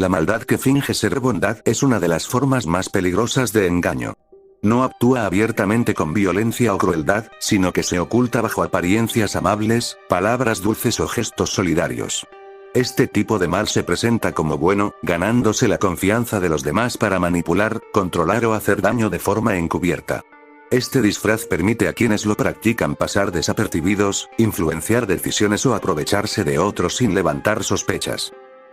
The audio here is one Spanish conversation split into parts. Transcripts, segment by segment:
La maldad que finge ser bondad es una de las formas más peligrosas de engaño. No actúa abiertamente con violencia o crueldad, sino que se oculta bajo apariencias amables, palabras dulces o gestos solidarios. Este tipo de mal se presenta como bueno, ganándose la confianza de los demás para manipular, controlar o hacer daño de forma encubierta. Este disfraz permite a quienes lo practican pasar desapercibidos, influenciar decisiones o aprovecharse de otros sin levantar sospechas.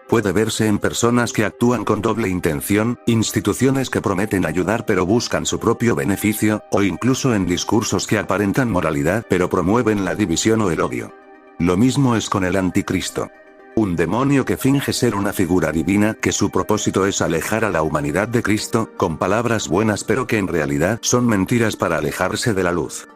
Puede verse en personas que actúan con doble intención, instituciones que prometen ayudar pero buscan su propio beneficio, o incluso en discursos que aparentan moralidad pero promueven la división o el odio. Lo mismo es con el anticristo. Un demonio que finge ser una figura divina que su propósito es alejar a la humanidad de Cristo, con palabras buenas pero que en realidad son mentiras para alejarse de la luz.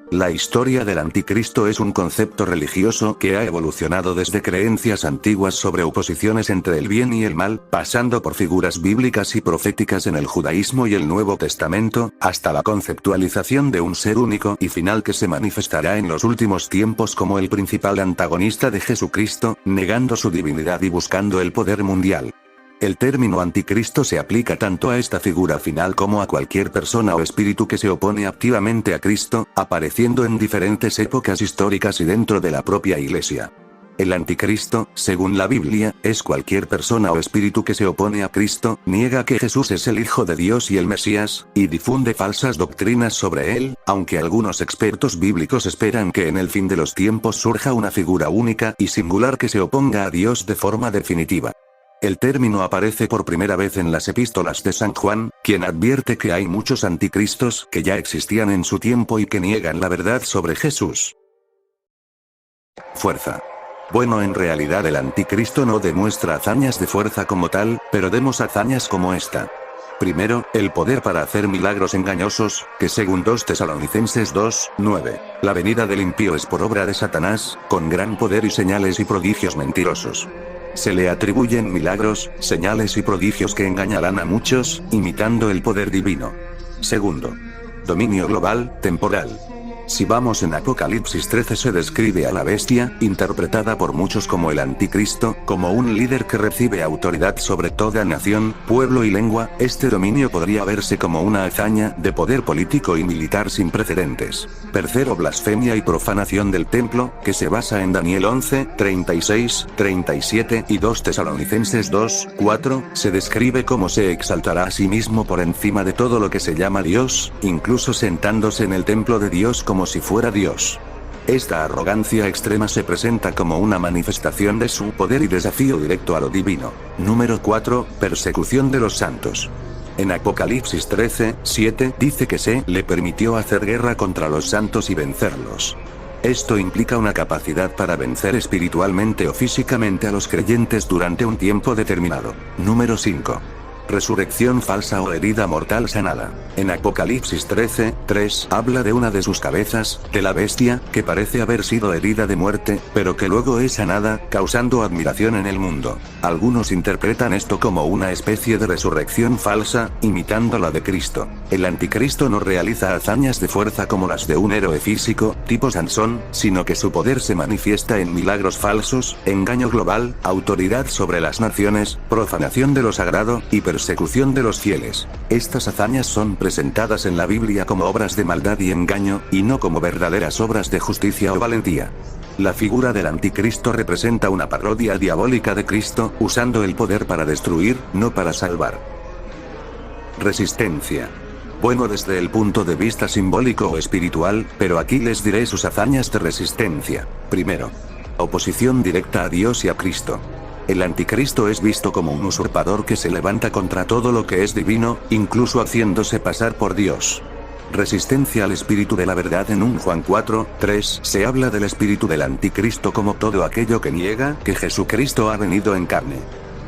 La historia del anticristo es un concepto religioso que ha evolucionado desde creencias antiguas sobre oposiciones entre el bien y el mal, pasando por figuras bíblicas y proféticas en el judaísmo y el Nuevo Testamento, hasta la conceptualización de un ser único y final que se manifestará en los últimos tiempos como el principal antagonista de Jesucristo, negando su divinidad y buscando el poder mundial. El término anticristo se aplica tanto a esta figura final como a cualquier persona o espíritu que se opone activamente a Cristo, apareciendo en diferentes épocas históricas y dentro de la propia Iglesia. El anticristo, según la Biblia, es cualquier persona o espíritu que se opone a Cristo, niega que Jesús es el Hijo de Dios y el Mesías, y difunde falsas doctrinas sobre él, aunque algunos expertos bíblicos esperan que en el fin de los tiempos surja una figura única y singular que se oponga a Dios de forma definitiva. El término aparece por primera vez en las epístolas de San Juan, quien advierte que hay muchos anticristos que ya existían en su tiempo y que niegan la verdad sobre Jesús. Fuerza. Bueno, en realidad el anticristo no demuestra hazañas de fuerza como tal, pero demos hazañas como esta. Primero, el poder para hacer milagros engañosos, que según 2 Tesalonicenses 2:9, la venida del impío es por obra de Satanás, con gran poder y señales y prodigios mentirosos. Se le atribuyen milagros, señales y prodigios que engañarán a muchos, imitando el poder divino. Segundo, dominio global, temporal. Si vamos en Apocalipsis 13 se describe a la bestia, interpretada por muchos como el anticristo, como un líder que recibe autoridad sobre toda nación, pueblo y lengua. Este dominio podría verse como una hazaña de poder político y militar sin precedentes. Tercero, blasfemia y profanación del templo, que se basa en Daniel 11, 36, 37 y 2 Tesalonicenses 2, 4, se describe cómo se exaltará a sí mismo por encima de todo lo que se llama Dios, incluso sentándose en el templo de Dios como si fuera Dios. Esta arrogancia extrema se presenta como una manifestación de su poder y desafío directo a lo divino. Número 4, persecución de los santos. En Apocalipsis 13, 7 dice que se le permitió hacer guerra contra los santos y vencerlos. Esto implica una capacidad para vencer espiritualmente o físicamente a los creyentes durante un tiempo determinado. Número 5. Resurrección falsa o herida mortal sanada. En Apocalipsis 13, 3 habla de una de sus cabezas, de la bestia, que parece haber sido herida de muerte, pero que luego es sanada, causando admiración en el mundo. Algunos interpretan esto como una especie de resurrección falsa, imitando la de Cristo. El anticristo no realiza hazañas de fuerza como las de un héroe físico, tipo Sansón, sino que su poder se manifiesta en milagros falsos, engaño global, autoridad sobre las naciones, profanación de lo sagrado, y persecución de los fieles. Estas hazañas son presentadas en la Biblia como obras de maldad y engaño, y no como verdaderas obras de justicia o valentía. La figura del anticristo representa una parodia diabólica de Cristo, usando el poder para destruir, no para salvar. Resistencia. Bueno, desde el punto de vista simbólico o espiritual, pero aquí les diré sus hazañas de resistencia. Primero, oposición directa a Dios y a Cristo. El anticristo es visto como un usurpador que se levanta contra todo lo que es divino, incluso haciéndose pasar por Dios. Resistencia al espíritu de la verdad. En 1 Juan 4, 3 se habla del espíritu del anticristo como todo aquello que niega que Jesucristo ha venido en carne.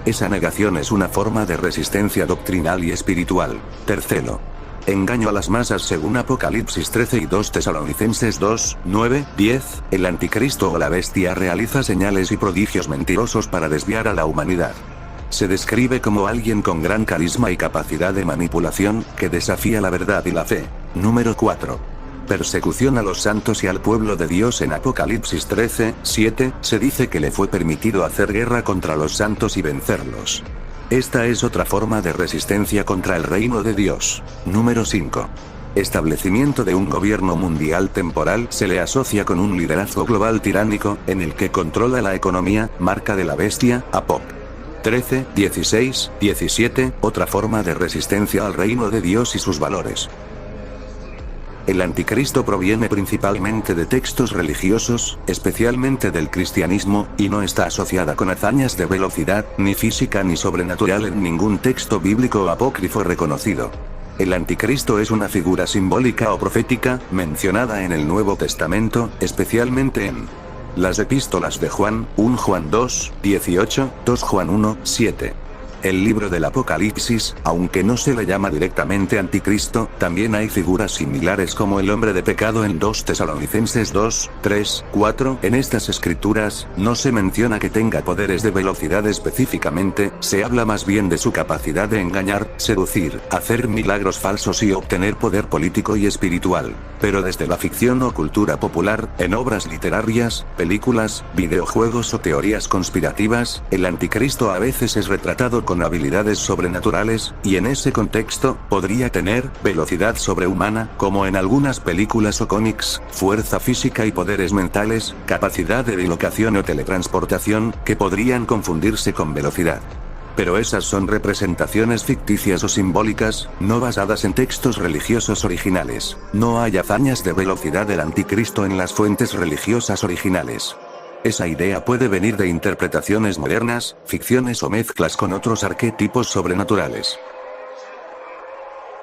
Esa negación es una forma de resistencia doctrinal y espiritual. Tercero, engaño a las masas. Según Apocalipsis 13 y 2 Tesalonicenses 2, 9, 10, el anticristo o la bestia realiza señales y prodigios mentirosos para desviar a la humanidad. Se describe como alguien con gran carisma y capacidad de manipulación, que desafía la verdad y la fe. Número 4. Persecución a los santos y al pueblo de Dios. En Apocalipsis 13:7, se dice que le fue permitido hacer guerra contra los santos y vencerlos. Esta es otra forma de resistencia contra el reino de Dios. Número 5. Establecimiento de un gobierno mundial temporal. Se le asocia con un liderazgo global tiránico, en el que controla la economía, marca de la bestia, Apop. 13:16-17, otra forma de resistencia al reino de Dios y sus valores. El anticristo proviene principalmente de textos religiosos, especialmente del cristianismo, y no está asociada con hazañas de velocidad, ni física ni sobrenatural en ningún texto bíblico o apócrifo reconocido. El anticristo es una figura simbólica o profética, mencionada en el Nuevo Testamento, especialmente en las epístolas de Juan, 1 Juan 2:18, 2 Juan 1:7. El libro del Apocalipsis, aunque no se le llama directamente anticristo, también hay figuras similares como el hombre de pecado en 2 Tesalonicenses 2:3-4. En estas escrituras, no se menciona que tenga poderes de velocidad específicamente, se habla más bien de su capacidad de engañar, seducir, hacer milagros falsos y obtener poder político y espiritual. Pero desde la ficción o cultura popular, en obras literarias, películas, videojuegos o teorías conspirativas, el anticristo a veces es retratado con habilidades sobrenaturales, y en ese contexto, podría tener velocidad sobrehumana, como en algunas películas o cómics, fuerza física y poderes mentales, capacidad de bilocación o teletransportación, que podrían confundirse con velocidad. Pero esas son representaciones ficticias o simbólicas, no basadas en textos religiosos originales. No hay hazañas de velocidad del anticristo en las fuentes religiosas originales. Esa idea puede venir de interpretaciones modernas, ficciones o mezclas con otros arquetipos sobrenaturales.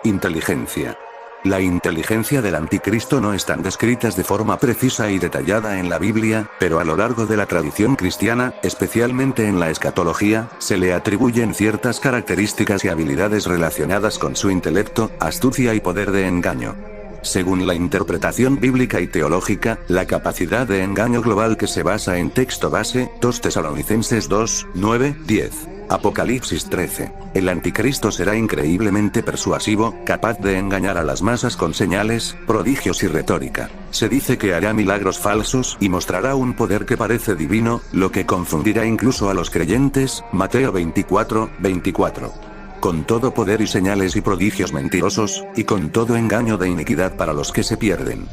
Inteligencia. La inteligencia del anticristo no están descritas de forma precisa y detallada en la Biblia, pero a lo largo de la tradición cristiana, especialmente en la escatología, se le atribuyen ciertas características y habilidades relacionadas con su intelecto, astucia y poder de engaño. Según la interpretación bíblica y teológica, la capacidad de engaño global que se basa en texto base, 2 Tesalonicenses 2:9-10. Apocalipsis 13. El anticristo será increíblemente persuasivo, capaz de engañar a las masas con señales, prodigios y retórica. Se dice que hará milagros falsos y mostrará un poder que parece divino, lo que confundirá incluso a los creyentes, Mateo 24:24. Con todo poder y señales y prodigios mentirosos, y con todo engaño de iniquidad para los que se pierden.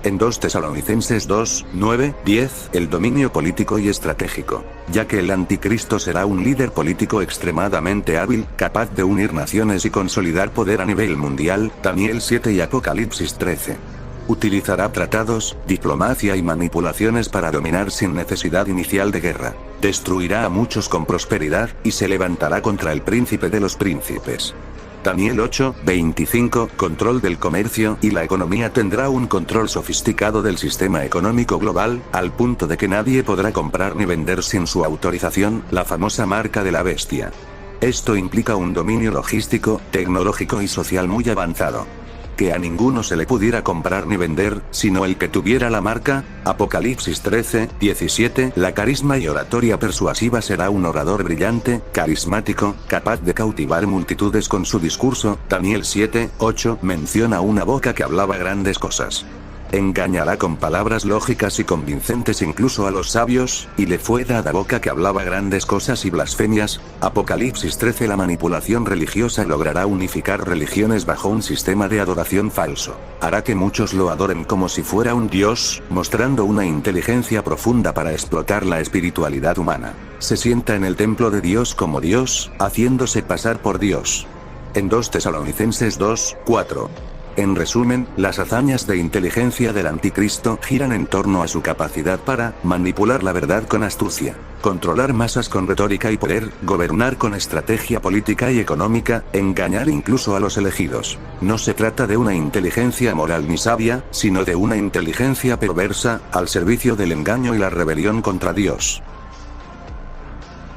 En 2 Tesalonicenses 2:9-10, el dominio político y estratégico, ya que el anticristo será un líder político extremadamente hábil, capaz de unir naciones y consolidar poder a nivel mundial, Daniel 7 y Apocalipsis 13. Utilizará tratados, diplomacia y manipulaciones para dominar sin necesidad inicial de guerra. Destruirá a muchos con prosperidad, y se levantará contra el príncipe de los príncipes. Daniel 8:25, control del comercio y la economía. Tendrá un control sofisticado del sistema económico global, al punto de que nadie podrá comprar ni vender sin su autorización, la famosa marca de la bestia. Esto implica un dominio logístico, tecnológico y social muy avanzado. Que a ninguno se le pudiera comprar ni vender, sino el que tuviera la marca. Apocalipsis 13:17. La carisma y oratoria persuasiva. Será un orador brillante, carismático, capaz de cautivar multitudes con su discurso. Daniel 7:8 menciona una boca que hablaba grandes cosas. Engañará con palabras lógicas y convincentes incluso a los sabios, y le fue dada boca que hablaba grandes cosas y blasfemias. Apocalipsis 13. La manipulación religiosa logrará unificar religiones bajo un sistema de adoración falso. Hará que muchos lo adoren como si fuera un dios, mostrando una inteligencia profunda para explotar la espiritualidad humana. Se sienta en el templo de Dios como Dios, haciéndose pasar por Dios. En 2 Tesalonicenses 2:4. En resumen, las hazañas de inteligencia del anticristo giran en torno a su capacidad para manipular la verdad con astucia, controlar masas con retórica y poder, gobernar con estrategia política y económica, engañar incluso a los elegidos. No se trata de una inteligencia moral ni sabia, sino de una inteligencia perversa, al servicio del engaño y la rebelión contra Dios.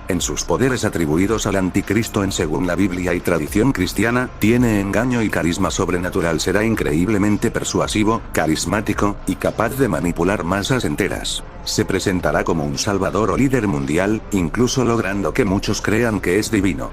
En sus poderes atribuidos al anticristo según la Biblia y tradición cristiana, tiene engaño y carisma sobrenatural. Será increíblemente persuasivo, carismático, y capaz de manipular masas enteras. Se presentará como un salvador o líder mundial, incluso logrando que muchos crean que es divino.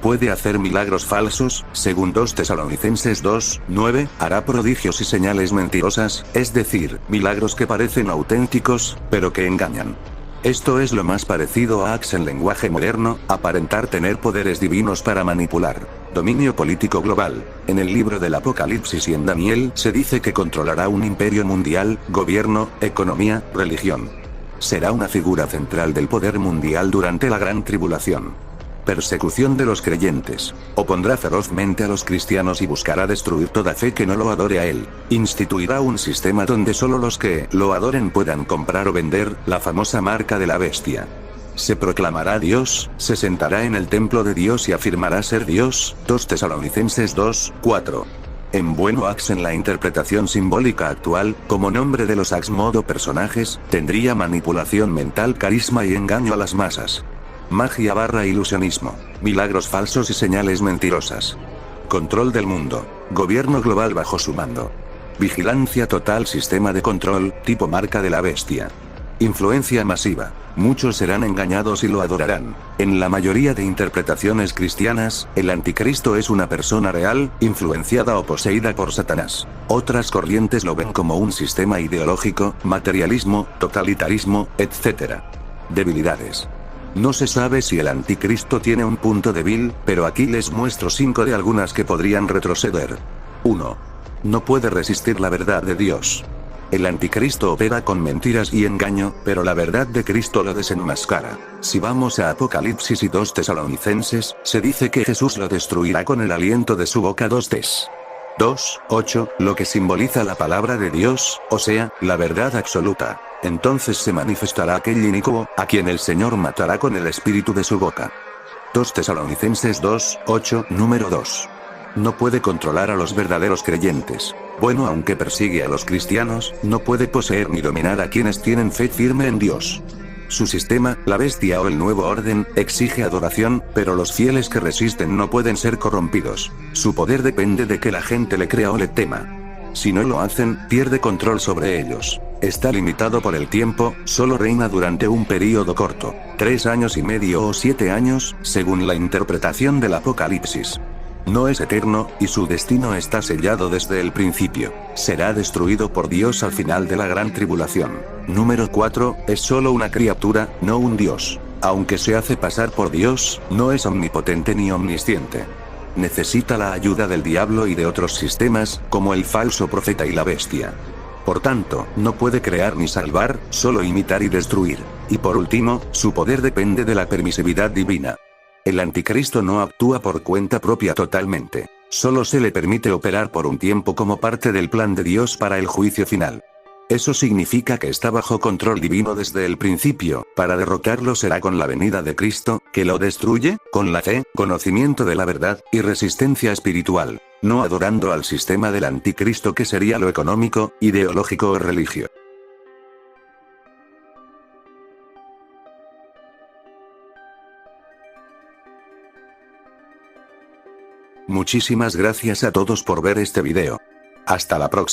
puede hacer milagros falsos, según 2 Tesalonicenses 2, 9, hará prodigios y señales mentirosas, es decir, milagros que parecen auténticos, pero que engañan. Esto es lo más parecido a Ax en lenguaje moderno, aparentar tener poderes divinos para manipular. Dominio político global. En el libro del Apocalipsis y en Daniel se dice que controlará un imperio mundial, gobierno, economía, religión. Será una figura central del poder mundial durante la gran tribulación. Persecución de los creyentes. Opondrá ferozmente a los cristianos y buscará destruir toda fe que no lo adore a él. Instituirá un sistema donde solo los que lo adoren puedan comprar o vender la famosa marca de la bestia. Se proclamará Dios, se sentará en el templo de Dios y afirmará ser Dios. 2 Tesalonicenses 2, 4. En bueno Ax en la interpretación simbólica actual, como nombre de los Ax modo personajes, tendría manipulación mental, carisma y engaño a las masas. Magia / ilusionismo, milagros falsos y señales mentirosas. Control del mundo, gobierno global bajo su mando. Vigilancia total, sistema de control, tipo marca de la bestia. Influencia masiva, muchos serán engañados y lo adorarán. En la mayoría de interpretaciones cristianas, el anticristo es una persona real, influenciada o poseída por Satanás. Otras corrientes lo ven como un sistema ideológico, materialismo, totalitarismo, etc. Debilidades. No se sabe si el anticristo tiene un punto débil, pero aquí les muestro 5 de algunas que podrían retroceder. 1. No puede resistir la verdad de Dios. El anticristo opera con mentiras y engaño, pero la verdad de Cristo lo desenmascara. Si vamos a Apocalipsis y 2 Tesalonicenses, se dice que Jesús lo destruirá con el aliento de su boca. 2 Tes. 2, 8, lo que simboliza la palabra de Dios, o sea, la verdad absoluta. Entonces se manifestará aquel inicuo, a quien el Señor matará con el espíritu de su boca. 2 Tesalonicenses 2, 8, número 2. No puede controlar a los verdaderos creyentes. Bueno, aunque persigue a los cristianos, no puede poseer ni dominar a quienes tienen fe firme en Dios. Su sistema, la bestia o el nuevo orden, exige adoración, pero los fieles que resisten no pueden ser corrompidos. Su poder depende de que la gente le crea o le tema. Si no lo hacen, pierde control sobre ellos. Está limitado por el tiempo, solo reina durante un período corto, 3 años y medio o 7 años, según la interpretación del Apocalipsis. No es eterno, y su destino está sellado desde el principio. Será destruido por Dios al final de la gran tribulación. Número 4, es solo una criatura, no un Dios. Aunque se hace pasar por Dios, no es omnipotente ni omnisciente. Necesita la ayuda del diablo y de otros sistemas, como el falso profeta y la bestia. Por tanto, no puede crear ni salvar, solo imitar y destruir. Y por último, su poder depende de la permisividad divina. El anticristo no actúa por cuenta propia totalmente. Solo se le permite operar por un tiempo como parte del plan de Dios para el juicio final. Eso significa que está bajo control divino desde el principio. Para derrotarlo será con la venida de Cristo, que lo destruye, con la fe, conocimiento de la verdad, y resistencia espiritual. No adorando al sistema del anticristo, que sería lo económico, ideológico o religio. Muchísimas gracias a todos por ver este video. Hasta la próxima.